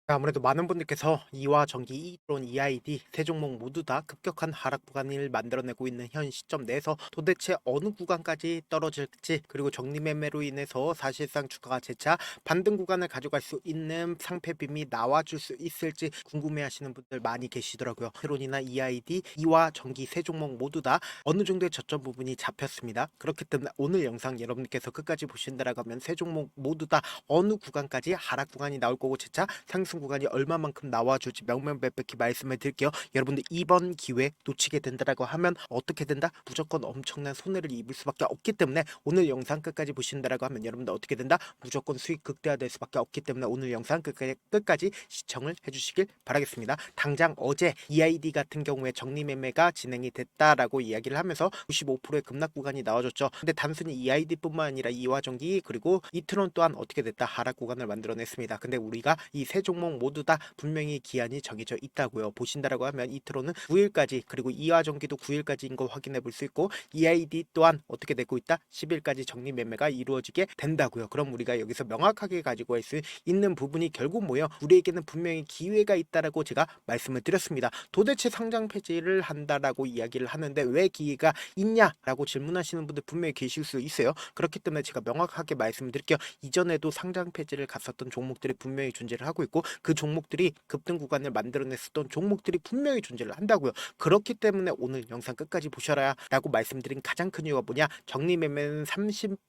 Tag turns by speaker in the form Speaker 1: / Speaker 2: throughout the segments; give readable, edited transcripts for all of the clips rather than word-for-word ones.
Speaker 1: 아무래도 많은 분들께서 이와 전기, 이론, EID 세 종목 모두 다 급격한 하락 구간을 만들어내고 있는 현 시점 내에서 도대체 어느 구간까지 떨어질지, 그리고 정리 매매로 인해서 사실상 주가가 재차 반등 구간을 가져갈 수 있는 상패 빔이 나와줄 수 있을지 궁금해하시는 분들 많이 계시더라고요. 트론이나 EID, 이와 전기 세 종목 모두 다 어느 정도의 저점 부분이 잡혔습니다. 그렇기 때문에 오늘 영상 여러분께서 끝까지 보신다라고 하면 세 종목 모두 다 어느 구간까지 하락 구간이 나올 거고 재차 상승 구간이 얼마만큼 나와줄지 명명백백히 말씀을 드릴게요. 여러분들 이번 기회 놓치게 된다라고 하면 어떻게 된다? 무조건 엄청난 손해를 입을 수밖에 없기 때문에 오늘 영상 끝까지 보신다라고 하면 여러분들 어떻게 된다? 무조건 수익 극대화될 수밖에 없기 때문에 오늘 영상 끝까지 시청을 해주시길 바라겠습니다. 당장 어제 EID 같은 경우에 정리 매매가 진행이 됐다라고 이야기를 하면서 95%의 급락 구간이 나와줬죠. 근데 단순히 EID뿐만 아니라 이화전기 그리고 이트론 또한 어떻게 됐다? 하락 구간을 만들어냈습니다. 근데 우리가 이 세 종목 모두 다 분명히 기한이 정해져 있다고요. 보신다라고 하면 이트론은 9일까지, 그리고 이화전기도 9일까지인 거 확인해 볼 수 있고, EID 또한 어떻게 되고 있다? 10일까지 정리 매매가 이루어지게 된다고요. 그럼 우리가 여기서 명확하게 가지고 갈 수 있는 부분이 결국 뭐예요? 우리에게는 분명히 기회가 있다라고 제가 말씀을 드렸습니다. 도대체 상장 폐지를 한다라고 이야기를 하는데 왜 기회가 있냐라고 질문하시는 분들 분명히 계실 수 있어요. 그렇기 때문에 제가 명확하게 말씀드릴게요. 이전에도 상장 폐지를 갔었던 종목들이 분명히 존재를 하고 있고, 그 종목들이 급등 구간을 만들어냈었던 종목들이 분명히 존재를 한다고요. 그렇기 때문에 오늘 영상 끝까지 보셔라 라고 말씀드린 가장 큰 이유가 뭐냐? 정리 매매는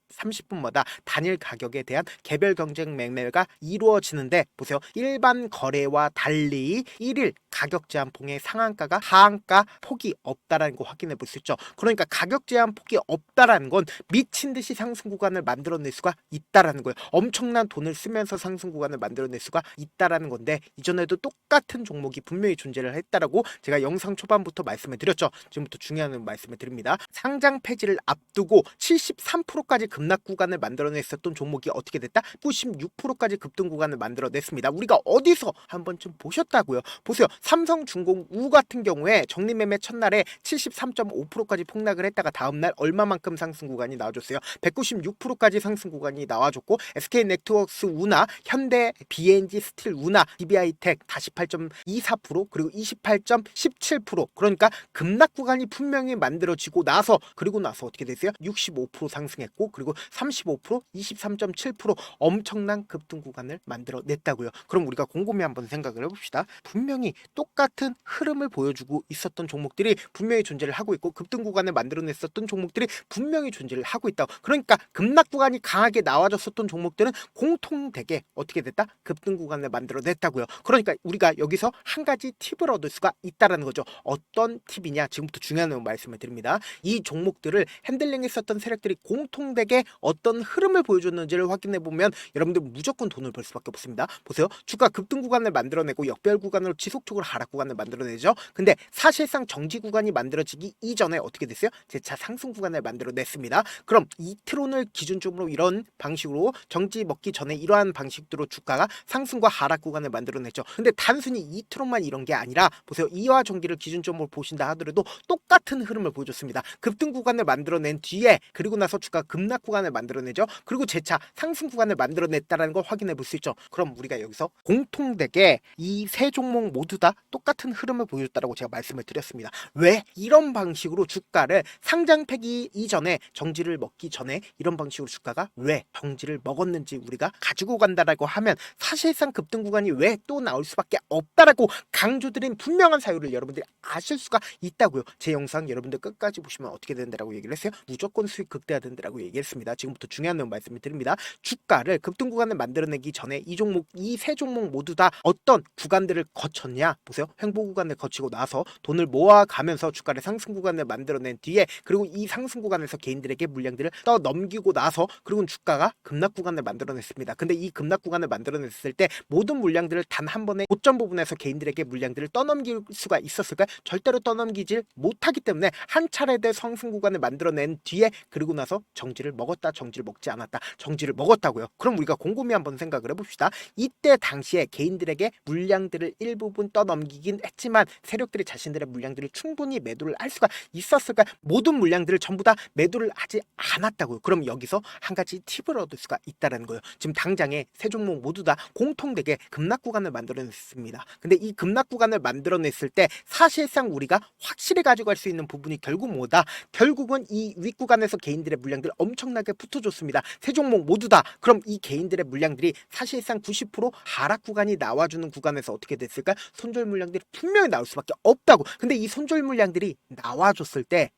Speaker 1: 30분마다 단일 가격에 대한 개별 경쟁 매매가 이루어지는데, 보세요. 일반 거래와 달리 1일 가격 제한 폭의 상한가가 하한가 폭이 없다라는 거 확인해 볼 수 있죠. 그러니까 가격 제한 폭이 없다라는 건 미친 듯이 상승 구간을 만들어낼 수가 있다라는 거예요. 엄청난 돈을 쓰면서 상승 구간을 만들어낼 수가 있다라는 건데, 이전에도 똑같은 종목이 분명히 존재를 했다라고 제가 영상 초반부터 말씀을 드렸죠. 지금부터 중요한 말씀을 드립니다. 상장 폐지를 앞두고 73%까지 급락 구간을 만들어냈었던 종목이 어떻게 됐다? 96%까지 급등 구간을 만들어냈습니다. 우리가 어디서 한 번쯤 보셨다고요? 보세요. 삼성중공 우 같은 경우에 정리매매 첫날에 73.5%까지 폭락을 했다가 다음날 얼마만큼 상승 구간이 나와줬어요? 196%까지 상승 구간이 나와줬고, SK네트워크스 우나 현대 BNG 스틸 우나 DBI텍 48.24% 그리고 28.17%, 그러니까 급락 구간이 분명히 만들어지고 나서, 그리고 나서 어떻게 됐어요? 65% 상승했고, 그리고 35%, 23.7% 엄청난 급등 구간을 만들어냈다고요. 그럼 우리가 곰곰이 한번 생각을 해봅시다. 분명히 똑같은 흐름을 보여주고 있었던 종목들이 분명히 존재를 하고 있고, 급등 구간을 만들어냈었던 종목들이 분명히 존재를 하고 있다. 그러니까 급락 구간이 강하게 나와줬었던 종목들은 공통되게 어떻게 됐다? 급등 구간을 만들어냈다고요. 그러니까 우리가 여기서 한 가지 팁을 얻을 수가 있다라는 거죠. 어떤 팁이냐? 지금부터 중요한 말씀을 드립니다. 이 종목들을 핸들링했었던 세력들이 공통되게 어떤 흐름을 보여줬는지를 확인해 보면 여러분들 무조건 돈을 벌 수밖에 없습니다. 보세요. 주가 급등 구간을 만들어내고 역별 구간으로 지속적으로 하락 구간을 만들어내죠. 근데 사실상 정지 구간이 만들어지기 이전에 어떻게 됐어요? 재차 상승 구간을 만들어냈습니다. 그럼 이트론을 기준점으로 이런 방식으로 정지 먹기 전에 이러한 방식으로 주가가 상승과 하락 구간을 만들어냈죠. 근데 단순히 이트론만 이런 게 아니라 보세요. 이와 전기를 기준점으로 보신다 하더라도 똑같은 흐름을 보여줬습니다. 급등 구간을 만들어낸 뒤에 그리고 나서 주가 급락 구간을 만들어내죠. 그리고 재차 상승 구간을 만들어냈다는 걸 확인해 볼 수 있죠. 그럼 우리가 여기서 공통되게 이 세 종목 모두 다 똑같은 흐름을 보여줬다고 제가 말씀을 드렸습니다. 왜? 이런 방식으로 주가를 상장 폐기 이전에 정지를 먹기 전에 이런 방식으로 주가가 왜 정지를 먹었는지 우리가 가지고 간다라고 하면 사실상 급등 구간이 왜 또 나올 수밖에 없다라고 강조드린 분명한 사유를 여러분들이 아실 수가 있다고요. 제 영상 여러분들 끝까지 보시면 어떻게 된다라고 얘기를 했어요? 무조건 수익 극대화된다라고 얘기했습니다. 지금부터 중요한 말씀을 드립니다. 주가를 급등 구간을 만들어내기 전에 이 종목, 이 세 종목 모두 다 어떤 구간들을 거쳤냐? 보세요. 횡보 구간을 거치고 나서 돈을 모아가면서 주가를 상승 구간을 만들어낸 뒤에, 그리고 이 상승 구간에서 개인들에게 물량들을 떠넘기고 나서, 그리고 주가가 급락 구간을 만들어냈습니다. 근데 이 급락 구간을 만들어냈을 때 모든 물량들을 단 한 번에 고점 부분에서 개인들에게 물량들을 떠넘길 수가 있었을까요? 절대로 떠넘기질 못하기 때문에 한 차례 대 상승 구간을 만들어낸 뒤에 그리고 나서 정지를 먹었다, 정지를 먹지 않았다, 정지를 먹었다고요. 그럼 우리가 곰곰이 한번 생각을 해봅시다. 이때 당시에 개인들에게 물량들을 일부분 떠넘기긴 했지만 세력들이 자신들의 물량들을 충분히 매도를 할 수가 있었을까? 모든 물량들을 전부 다 매도를 하지 않았다고요. 그럼 여기서 한 가지 팁을 얻을 수가 있다는 거예요. 지금 당장에 세 종목 모두 다 공통되게 급락 구간을 만들어냈습니다. 근데 이 급락 구간을 만들어냈을 때 사실상 우리가 확실히 가져갈 수 있는 부분이 결국 뭐다? 결국은 이 윗구간에서 개인들의 물량들 엄청나게 붙어줬습니다. 세 종목 모두 다. 그럼 이 개인들의 물량들이 사실상 90% 하락 구간이 나와주는 구간에서 어떻게 됐을까? 손절 물량들이 분명히 나올 수밖에 없다고. 근데 이 손절 물량들이 나와줬을 때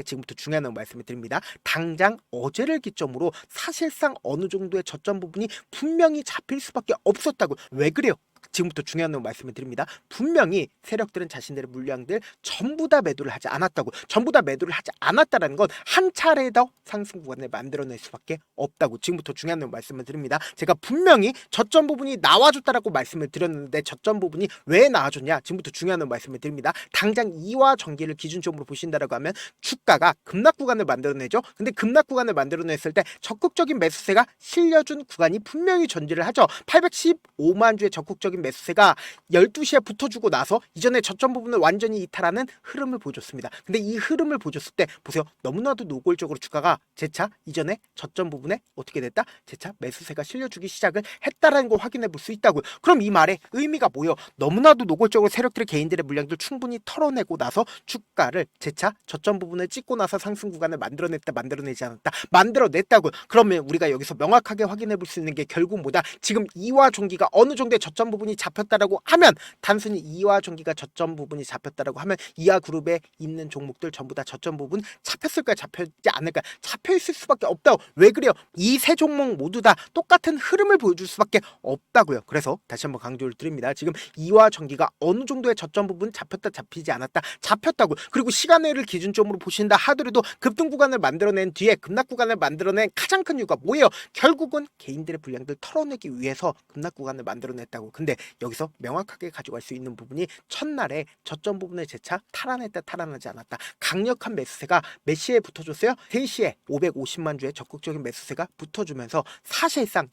Speaker 1: 지금부터 중요한 말씀을 드립니다. 당장 어제를 기점으로 사실상 어느 정도의 저점 부분이 분명히 잡힐 수밖에 없었다고. 왜 그래요? 지금부터 중요한 말씀을 드립니다. 분명히 세력들은 자신들의 물량들 전부 다 매도를 하지 않았다고. 전부 다 매도를 하지 않았다는 건 한 차례 더 상승 구간을 만들어낼 수밖에 없다고. 지금부터 중요한 말씀을 드립니다. 제가 분명히 저점 부분이 나와줬다라고 말씀을 드렸는데 저점 부분이 왜 나와줬냐? 지금부터 중요한 말씀을 드립니다. 당장 이와 전기를 기준점으로 보신다라고 하면 주가가 급락 구간을 만들어내죠. 근데 급락 구간을 만들어냈을 때 적극적인 매수세가 실려준 구간이 분명히 존재를 하죠. 815만 주의 적극적인 매수세가 12시에 붙어주고 나서 이전에 저점 부분을 완전히 이탈하는 흐름을 보여줬습니다. 근데 이 흐름을 보여줬을 때 보세요. 너무나도 노골적으로 주가가 재차 이전에 저점 부분에 어떻게 됐다? 재차 매수세가 실려주기 시작을 했다라는 걸 확인해 볼 수 있다고요. 그럼 이 말의 의미가 뭐예요? 너무나도 노골적으로 세력들의 개인들의 물량들 충분히 털어내고 나서 주가를 재차 저점 부분을 찍고 나서 상승 구간을 만들어냈다, 만들어내지 않았다, 만들어냈다고요. 그러면 우리가 여기서 명확하게 확인해 볼 수 있는 게 결국 뭐다? 지금 이와 종기가 어느 정도의 저점 부분이 잡혔다라고 하면 단순히 이와 종기가 저점 부분이 잡혔다라고 하면 이하 그룹에 있는 종목들 전부 다 저점 부분 잡혔을까 잡혔지 않을까? 잡혀 있을 수밖에 없다고. 왜 그래요? 이 세 종목 모두 다 똑같은 흐름을 보여줄 수밖에 없다고요. 그래서 다시 한번 강조를 드립니다. 지금 이와 전기가 어느 정도의 저점 부분 잡혔다, 잡히지 않았다, 잡혔다고. 그리고 시간을 기준점으로 보신다 하더라도 급등 구간을 만들어낸 뒤에 급락 구간을 만들어낸 가장 큰 이유가 뭐예요? 결국은 개인들의 분량들 털어내기 위해서 급락 구간을 만들어냈다고. 근데 여기서 명확하게 가져갈 수 있는 부분이 첫날에 저점 부분을 재차 탈환했다, 탈환하지 않았다. 강력한 매수세가 몇 시에 붙어줬어요? 3시에 550만 주의 적극적인 매수세가 붙어주면서 사실상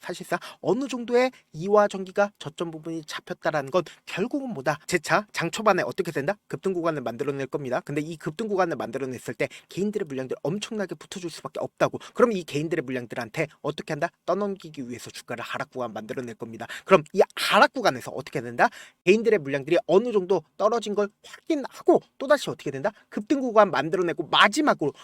Speaker 1: 어느 정도의 이와 전기가 저점 부분이 잡혔다라는 건 결국은 뭐다? 재차 장 초반에 어떻게 된다? 급등 구간을 만들어낼 겁니다. 근데 이 급등 구간을 만들어냈을 때 개인들의 물량들 엄청나게 붙어줄 수밖에 없다고. 그럼 이 개인들의 물량들한테 어떻게 한다? 떠넘기기 위해서 주가를 하락 구간 만들어낼 겁니다. 그럼 이 하락 구간에서 어떻게 된다? 개인들의 물량들이 어느 정도 떨어진 걸 확인하고 또다시 어떻게 된다? 급등 구간 만들어내고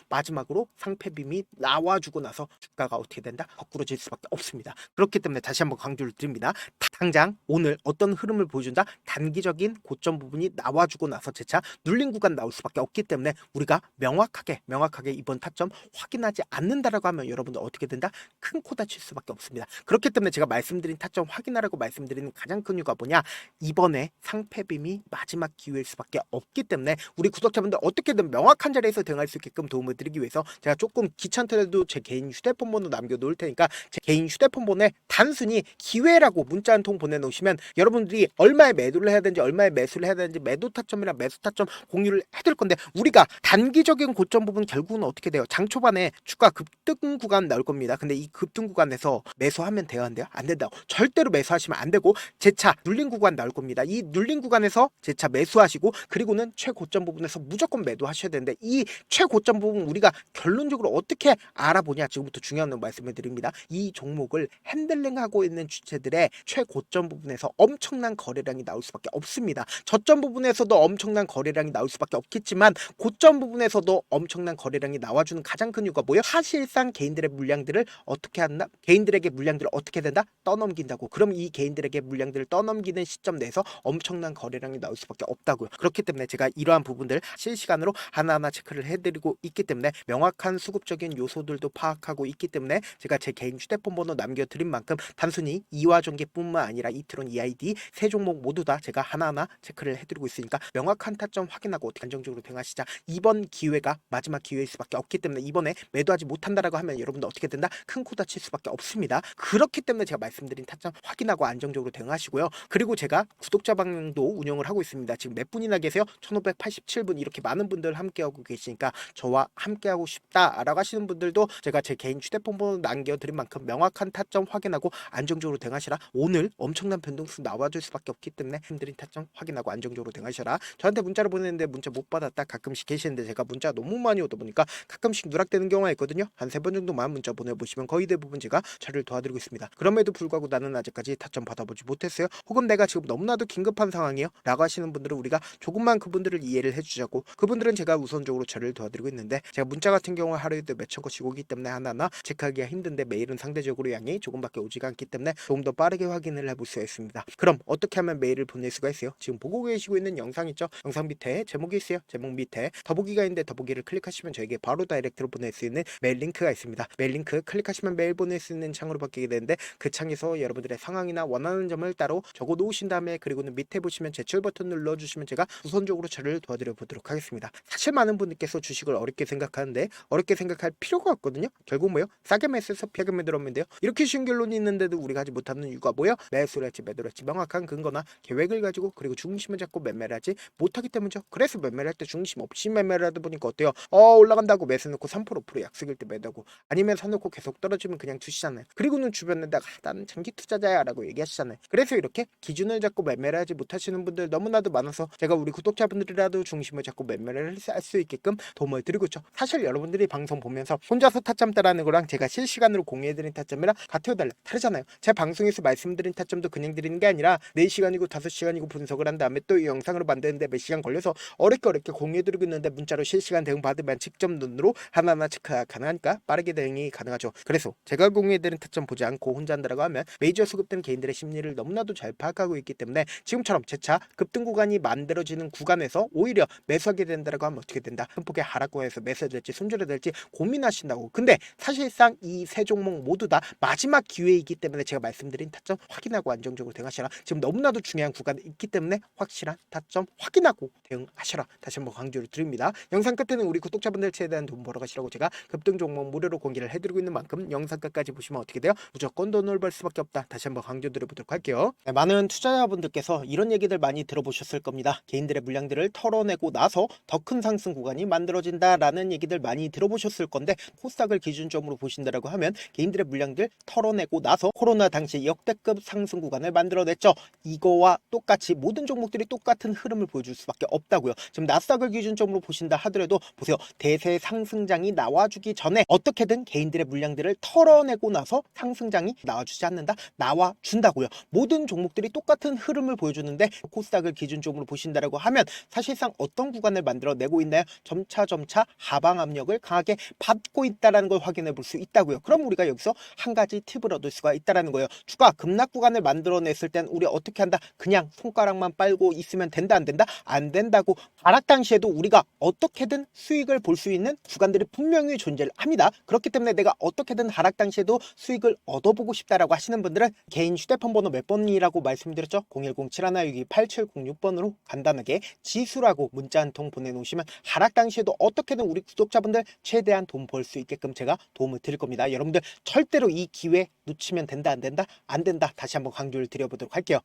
Speaker 1: 마지막으로 상패빔이 나와주고 나서 주가가 어떻게 된다? 거꾸로 질 수밖에 없습니다. 그렇기 때문에 다시 한번 강조를 드립니다. 당장 오늘 어떤 흐름을 보여준다? 단기적인 고점 부분이 나와주고 나서 재차 눌린 구간 나올 수밖에 없기 때문에 우리가 명확하게 이번 타점 확인하지 않는다라고 하면 여러분들 어떻게 된다? 큰 코 다칠 수밖에 없습니다. 그렇기 때문에 제가 말씀드린 타점 확인하라고 말씀드리는 가장 큰 이유가 뭐냐? 이번에 상패빔이 마지막 기회일 수밖에 없기 때문에 우리 구독자분들 어떻게든 명확한 자리에서 대응할 수 있게끔 도움을 드리기 위해서 제가 조금 귀찮더라도 제 개인 휴대폰 번호 남겨놓을 테니까 제 개인 휴대폰 번호에 단순히 기회라고 문자 한 통 보내놓으시면 여러분들이 얼마에 매도를 해야 되는지 얼마에 매수를 해야 되는지 매도 타점이랑 매수 타점 공유를 해둘 건데 우리가 단기적인 고점 부분 결국은 어떻게 돼요? 장 초반에 주가 급등 구간 나올 겁니다. 근데 이 급등 구간에서 매수하면 돼요? 안 돼요? 안 된다고. 절대로 매수하시면 안 되고 재차 눌린 구간 나올 겁니다. 이 눌린 구간에서 재차 매수하시고 그리고는 최고점 부분에서 무조건 매도하셔야 되는데 이 최고점 부분 우리가 결론적으로 어떻게 알아보냐? 지금부터 중요한 말씀을 드립니다. 이 종목을 핸들링하고 있는 주체들의 최고점 부분에서 엄청난 거래량이 나올 수밖에 없습니다. 저점 부분에서도 엄청난 거래량이 나올 수밖에 없겠지만 고점 부분에서도 엄청난 거래량이 나와주는 가장 큰 이유가 뭐예요? 사실상 개인들의 물량들을 어떻게 한다? 개인들에게 물량들을 어떻게 된다? 떠넘긴다고. 그럼 이 개인들에게 물량들을 떠넘기는 시점 내에서 엄청난 거래량이 나올 수밖에 없다고요. 그렇기 때문에 제가 이러한 부분들 실시간으로 하나하나 체크를 해드리고 있기 때문에 명확한 수급적인 요소들도 파악하고 있기 때문에 제가 제 개인 휴대폰 번호 남겨드린 만큼 단순히 이와 전기뿐만 아니라 이트론, EID 세 종목 모두 다 제가 하나하나 체크를 해드리고 있으니까 명확한 타점 확인하고 어떻게 안정적으로 대응하시자. 이번 기회가 마지막 기회일 수밖에 없기 때문에 이번에 매도하지 못한다라고 하면 여러분들 어떻게 된다? 큰 코 다칠 수밖에 없습니다. 그렇기 때문에 제가 말씀드린 타점 확인하고 안정적으로 대응하시고요. 그리고 제가 구독자 방도 운영을 하고 있습니다. 지금 몇 분이나 계세요? 1587분. 이렇게 많은 분들 함께하고 계시니까 저와 함께하고 싶다라고 하시는 분들도 제가 제 개인 휴대폰 번호 남겨드린 만큼 명확한 타점 확인하고 안정적으로 대응하시라. 오늘 엄청난 변동수 나와줄 수밖에 없기 때문에 힘들인 타점 확인하고 안정적으로 대응하셔라. 저한테 문자를 보냈는데 문자 못 받았다 가끔씩 계시는데 제가 문자 너무 많이 오다 보니까 가끔씩 누락되는 경우가 있거든요. 한 3번 정도만 문자 보내보시면 거의 대부분 제가 처리를 도와드리고 있습니다. 그럼에도 불구하고 나는 아직까지 타점 받아보지 못했어요. 혹은 내가 지금 너무나도 긴급한 상황이에요 라고 하시는 분들은 우리가 조금만 그분들을 이해를 해주자고, 그분들은 제가 우선적으로 처리를 도와드리고 있는데 제가 문자 같은 경우 하루에도 몇천 건씩 오기 때문에 하나하나 체크하기가 힘든데 메일은 상대적으로 양이 조금밖에 오지가 않기 때문에 조금 더 빠르게 확인을 해볼 수가 있습니다. 그럼 어떻게 하면 메일을 보낼 수가 있어요? 지금 보고 계시고 있는 영상 있죠? 영상 밑에 제목이 있어요. 제목 밑에 더보기가 있는데 더보기를 클릭하시면 저에게 바로 다이렉트로 보낼 수 있는 메일 링크가 있습니다. 메일 링크 클릭하시면 메일 보낼 수 있는 창으로 바뀌게 되는데 그 창에서 여러분들의 상황이나 원하는 점을 따로 적어 놓으신 다음에 그리고는 밑에 보시면 제출 버튼 눌러주시면 제가 우선적으로 처리를 도와드려 보도록 하겠습니다. 사실 많은 분들께서 주식을 어렵게 생각하는데 어렵게 생각할 필요가 없거든요. 결국 뭐요? 싸게 매수해서 비싸게 매도하면 돼요. 이렇게 쉬운 결론이 있는데도 우리가 하지 못하는 이유가 뭐예요? 매수를 할지 매도를 할지 명확한 근거나 계획을 가지고 그리고 중심을 잡고 매매를 하지 못하기 때문이죠. 그래서 매매를 할 때 중심 없이 매매를 하다 보니까 어때요? 올라간다고 매수 넣고 3% 5% 약속일 때 매도하고, 아니면 사놓고 계속 떨어지면 그냥 두시잖아요. 그리고는 주변에다가 나는 장기 투자자야 라고 얘기하시잖아요. 그래서 이렇게 기준을 잡고 매매를 하지 못하시는 분들 너무나도 많아서 제가 우리 구독자분들이라도 중심을 잡고 매매를 할 수 있게끔 도움을 드리고 있죠. 사실 여러분들이 방송 보면서 혼자서 타점 따라하는 거랑 제가 실시간으로 공유해드린 타점이랑 같아요 달라요? 다르잖아요. 제 방송에서 말씀드린 타점도 그냥 드리는 게 아니라 4시간이고 5시간이고 분석을 한 다음에 또 이 영상으로 만드는데 몇 시간 걸려서 어렵게 공유해드리고 있는데 문자로 실시간 대응 받으면 직접 눈으로 하나하나 체크가 가능하니까 빠르게 대응이 가능하죠. 그래서 제가 공유해드린 타점 보지 않고 혼자 한다라고 하면 메이저 수급된 개인들의 심리를 너무나도 잘 파악하고 있기 때문에 지금처럼 재차 급등 구간이 만들어지는 구간에서 오히려 매수하게 된다라고 하면 어떻게 된다? 큰 폭의 하락구에서 매수해야 될지 손절해야 될지 고민하신다고. 근데 사실상 이 세 종목 모두 다 마지막 기회이기 때문에 제가 말씀드린 타점 확인하고 안정적으로 대응하시라. 지금 너무나도 중요한 구간이 있기 때문에 확실한 타점 확인하고 대응하시라. 다시 한번 강조를 드립니다. 영상 끝에는 우리 구독자분들 최대한 돈 벌어가시라고 제가 급등 종목 무료로 공개를 해드리고 있는 만큼 영상 끝까지 보시면 어떻게 돼요? 무조건 돈을 벌 수밖에 없다. 다시 한번 강조드려보도록 할게요. 네, 많은 투자자분들께서 이런 얘기들 많이 들어보셨을 겁니다. 개인들의 물량들을 털어내고 나서 더 큰 상승 구간이 만들어진다라는 얘기들 많이 들어보셨을 건데, 코스닥을 기준점으로 보신다라고 하면 개인들의 물량들 털어내고 나서 코로나 당시 역대급 상승 구간을 만들어냈죠. 이거와 똑같이 모든 종목들이 똑같은 흐름을 보여줄 수밖에 없다고요. 지금 나스닥을 기준점으로 보신다 하더라도 보세요. 대세 상승장이 나와주기 전에 어떻게든 개인들의 물량들을 털어내고 나서 상승장이 나와주지 않는다? 나와준다고요. 모든 종목들이 똑같은 흐름을 보여주는데 코스닥을 기준점으로 보신다라고 하면 사실상 어떤 구간을 만들어내고 있나요? 점차 하방 압력을 강하게 받고 있다는 걸 확인해 볼 수 있다고요. 그럼 우리가 여기서 한 가지 팁을 얻을 수가 있다는 거예요. 주가 급락 구간을 만들어냈을 땐 우리 어떻게 한다? 그냥 손가락만 빨고 있으면 된다 안 된다? 안 된다고. 하락 당시에도 우리가 어떻게든 수익을 볼 수 있는 구간들이 분명히 존재를 합니다. 그렇기 때문에 내가 어떻게든 하락 당시에도 수익을 얻어보고 싶다라고 하시는 분들은 개인 휴대폰 번호 몇 번이라고 말씀드렸죠? 010-7162-8706번으로 간단하게 지수라고 문자 한 통 보내놓으시면 하락 당시에도 어떻게든 우리 구독자분들 최대한 돈 벌 수 있게끔 제가 도움을 드릴 겁니다. 여러분들 절대로 이 기회 놓치면 된다 안 된다? 안 된다. 다시 한번 강조를 드려보도록 할게요.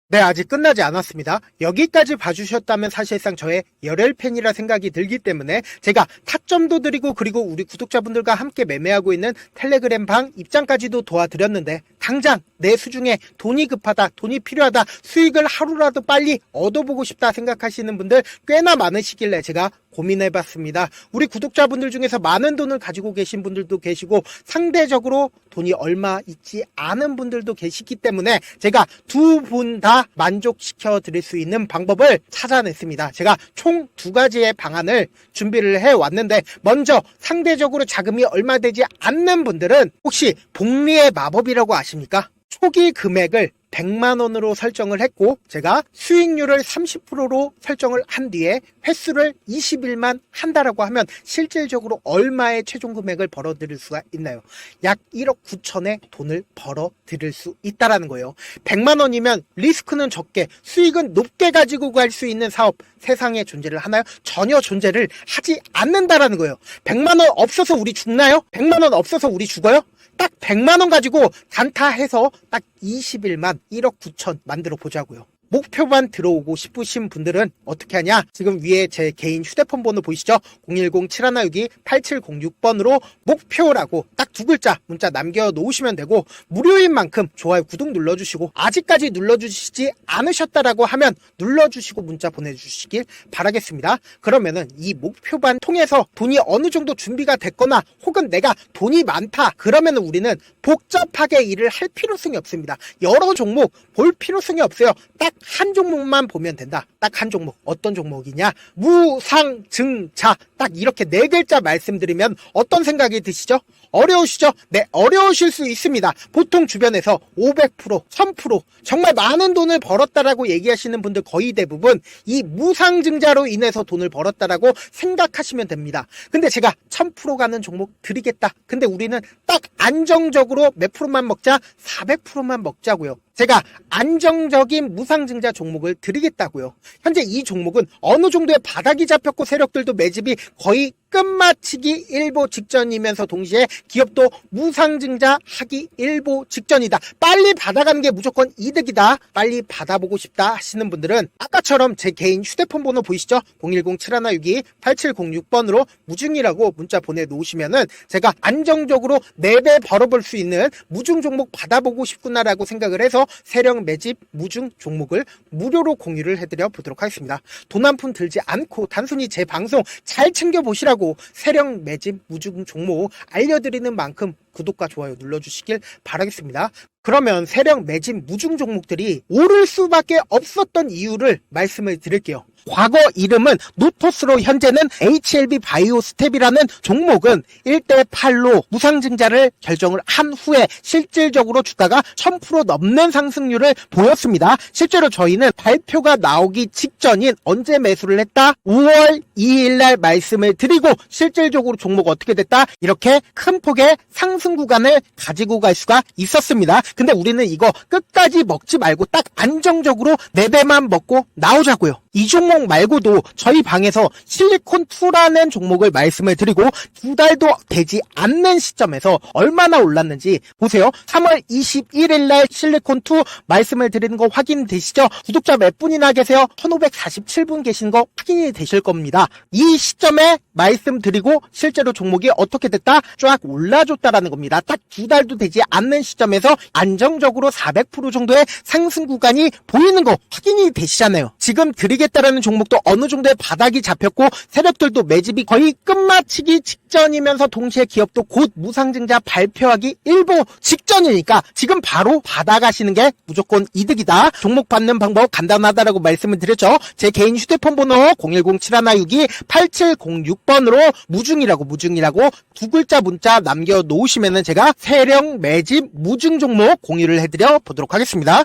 Speaker 1: 네, 아직 끝나지 않았습니다. 여기까지 봐주셨다면 사실상 저의 열혈 팬이라 생각이 들기 때문에 제가 타점도 드리고 그리고 우리 구독자분들과 함께 매매하고 있는 텔레그램 방 입장까지도 도와드렸는데, 당장 내 수중에 돈이 급하다, 돈이 필요하다, 수익을 하루라도 빨리 얻어보고 싶다 생각하시는 분들 꽤나 많으시길래 제가 고민해봤습니다. 우리 구독자분들 중에서 많은 돈을 가지고 계신 분들도 계시고 상대적으로 돈이 얼마 있지 않은 분들도 계시기 때문에 제가 두 분 다 만족시켜 드릴 수 있는 방법을 찾아냈습니다. 제가 총 2가지의 방안을 준비를 해왔는데, 먼저 상대적으로 자금이 얼마 되지 않는 분들은 혹시 복리의 마법이라고 아십니까? 초기 금액을 100만 원으로 설정을 했고 제가 수익률을 30%로 설정을 한 뒤에 횟수를 20일만 한다라고 하면 실질적으로 얼마의 최종 금액을 벌어들일 수가 있나요? 약 1억 9천의 돈을 벌어들일 수 있다라는 거예요. 100만 원이면 리스크는 적게 수익은 높게 가지고 갈 수 있는 사업 세상에 존재를 하나요? 전혀 존재를 하지 않는다라는 거예요. 100만 원 없어서 우리 죽나요? 100만 원 없어서 우리 죽어요? 딱 100만 원 가지고 단타해서 딱 20일만 1억 9천 만들어 보자고요. 목표만 들어오고 싶으신 분들은 어떻게 하냐? 지금 위에 제 개인 휴대폰 번호 보이시죠? 010-7162-8706번으로 목표라고 딱 두 글자 문자 남겨놓으시면 되고 무료인 만큼 좋아요, 구독 눌러주시고 아직까지 눌러주시지 않으셨다라고 하면 눌러주시고 문자 보내주시길 바라겠습니다. 그러면은 이 목표반 통해서 돈이 어느 정도 준비가 됐거나 혹은 내가 돈이 많다 그러면은 우리는 복잡하게 일을 할 필요성이 없습니다. 여러 종목 볼 필요성이 없어요. 딱 한 종목만 보면 된다. 딱 한 종목. 어떤 종목이냐? 무상증자. 딱 이렇게 네 글자 말씀드리면 어떤 생각이 드시죠? 어려우시죠? 네, 어려우실 수 있습니다. 보통 주변에서 500%, 1000% 정말 많은 돈을 벌었다라고 얘기하시는 분들 거의 대부분 이 무상증자로 인해서 돈을 벌었다라고 생각하시면 됩니다. 근데 제가 1000% 가는 종목 드리겠다. 근데 우리는 딱 안정적으로 몇 프로만 먹자? 400%만 먹자고요. 제가 안정적인 무상증자 종목을 드리겠다고요. 현재 이 종목은 어느 정도의 바닥이 잡혔고 세력들도 매집이 거의 끝마치기 일보 직전이면서 동시에 기업도 무상증자 하기 일보 직전이다. 빨리 받아가는 게 무조건 이득이다. 빨리 받아보고 싶다 하시는 분들은 아까처럼 제 개인 휴대폰 번호 보이시죠? 010-7162-8706번으로 무중이라고 문자 보내놓으시면은 제가 안정적으로 4배 벌어볼 수 있는 무중 종목 받아보고 싶구나라고 생각을 해서 세력 매집 무중 종목을 무료로 공유를 해드려 보도록 하겠습니다. 돈 한 푼 들지 않고 단순히 제 방송 잘 챙겨보시라고 세력 매집 무중 종목 알려드리는 만큼 구독과 좋아요 눌러주시길 바라겠습니다. 그러면 세력 매집 무중 종목들이 오를 수밖에 없었던 이유를 말씀을 드릴게요. 과거 이름은 노토스로 현재는 HLB 바이오스텝이라는 종목은 1대8로 무상증자를 결정을 한 후에 실질적으로 주가가 1000% 넘는 상승률을 보였습니다. 실제로 저희는 발표가 나오기 직전인 언제 매수를 했다? 5월 2일날 말씀을 드리고 실질적으로 종목 어떻게 됐다? 이렇게 큰 폭의 상승 구간을 가지고 갈 수가 있었습니다. 근데 우리는 이거 끝까지 먹지 말고 딱 안정적으로 4배만 먹고 나오자고요. 이 종목 말고도 저희 방에서 실리콘2라는 종목을 말씀을 드리고 2달도 되지 않는 시점에서 얼마나 올랐는지 보세요. 3월 21일 날 실리콘2 말씀을 드리는 거 확인되시죠? 구독자 몇 분이나 계세요? 1547분 계신 거 확인이 되실 겁니다. 이 시점에 말씀드리고 실제로 종목이 어떻게 됐다? 쫙 올라줬다라는 겁니다. 딱 2달도 되지 않는 시점에서 안정적으로 400% 정도의 상승 구간이 보이는 거 확인이 되시잖아요. 지금 드리겠다라는 종목도 어느 정도의 바닥이 잡혔고 세력들도 매집이 거의 끝마치기 직전이면서 동시에 기업도 곧 무상증자 발표하기 일보 직전이니까 지금 바로 받아가시는 게 무조건 이득이다. 종목 받는 방법 간단하다라고 말씀을 드렸죠. 제 개인 휴대폰 번호 010-7162-8706번으로 무중이라고 두 글자 문자 남겨놓으시면은 제가 세력 매집 무중 종목 공유를 해드려 보도록 하겠습니다.